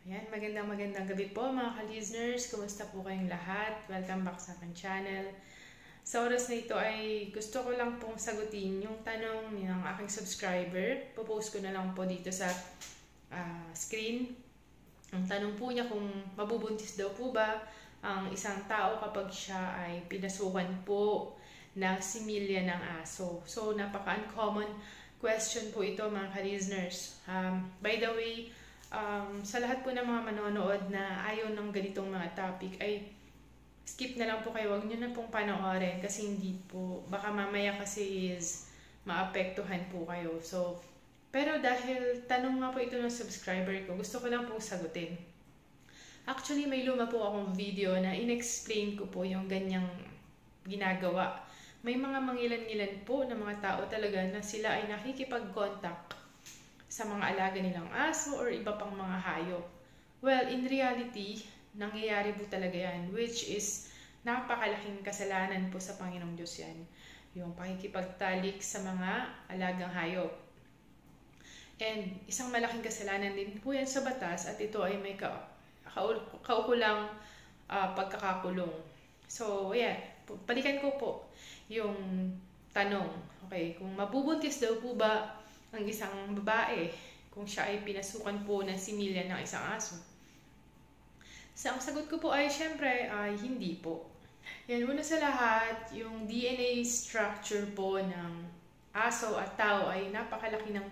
Ayan, magandang gabi po mga ka-listeners. Kumusta po kayong lahat? Welcome back sa aking channel. Sa oras na ito ay gusto ko lang pong sagutin yung tanong ng aking subscriber. Popost ko na lang po dito sa screen. Ang tanong po niya kung mabubuntis daw po ba ang isang tao kapag siya ay pinasukan po ng similya ng aso. So, napaka-uncommon question po ito mga ka-listeners. By the way, sa lahat po ng mga manonood na ayaw ng ganitong mga topic ay skip na lang po kayo. Huwag nyo na pong panoorin kasi hindi po, baka mamaya kasi is maapektuhan po kayo. So, pero dahil tanong nga po ito ng subscriber ko, gusto ko lang pong sagutin. Actually, may luma po akong video na in-explain ko po yung ganyang ginagawa. May mga mangilan-ngilan po na mga tao talaga na sila ay nakikipag-contact sa mga alaga nilang aso or iba pang mga hayop. Well, in reality, nangyayari po talaga yan, which is napakalaking kasalanan po sa Panginoong Diyos yan. Yung pakikipagtalik sa mga alagang hayop. And isang malaking kasalanan din po yan sa batas at ito ay may kaukulang pagkakakulong. So, yeah, balikan ko po yung tanong. Okay, kung mabubuntis daw po ba ang isang babae kung siya ay pinasukan po ng similya ng isang aso? So, ang sagot ko po ay syempre ay hindi po. Yan, una sa lahat, yung DNA structure po ng aso at tao ay napakalaki ng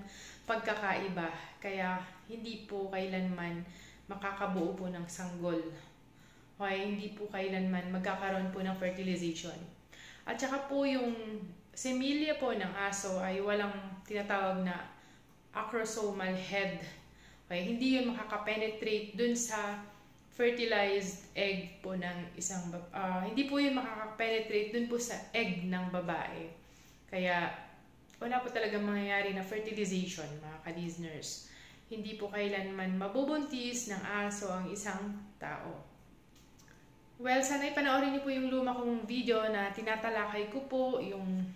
pagkakaiba. Kaya hindi po kailanman makakabuo po ng sanggol. Okay, hindi po kailanman magkakaroon po ng fertilization. At saka po yung similya po ng aso ay walang tinatawag na acrosomal head. Okay, hindi yun makaka-penetrate dun sa fertilized egg po ng isang hindi po yun makaka-penetrate dun po sa egg ng babae. Kaya wala po talaga mangyayari na fertilization, mga ka-listeners. Hindi po kailanman mabubuntis ng aso ang isang tao. Well, sana'y panoorin niyo po yung luma kong video na tinatalakay ko po yung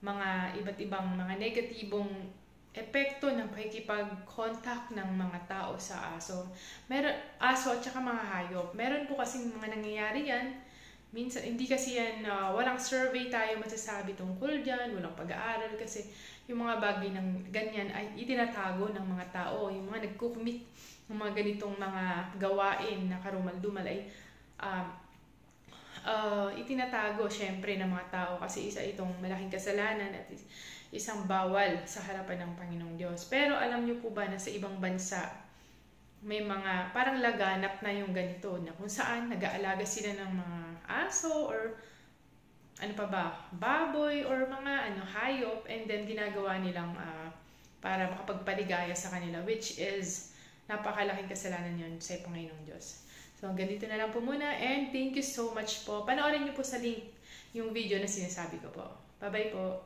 mga iba't ibang mga negatibong epekto ng pakikipag-contact ng mga tao sa aso. Aso at saka mga hayop. Meron po kasing mga nangyayari yan. Minsan, hindi kasi yan, walang survey tayo masasabi tungkol dyan, walang pag-aaral kasi yung mga bagay ng ganyan ay itinatago ng mga tao. Yung mga nagkukumit ng mga ganitong mga gawain na karumal-dumal ay itinatago syempre ng mga tao kasi isa itong malaking kasalanan at isang bawal sa harapan ng Panginoong Diyos. Pero alam niyo po ba na sa ibang bansa may mga parang laganap na yung ganito na kung saan nag-aalaga sila ng mga aso or ano pa ba, baboy or mga hayop, and then ginagawa nilang para makapagpaligaya sa kanila, which is napakalaking kasalanan yun sa Panginoong Diyos. So, ganito na lang po muna and thank you so much po. Panoorin niyo po sa link yung video na sinasabi ko po. Bye-bye po.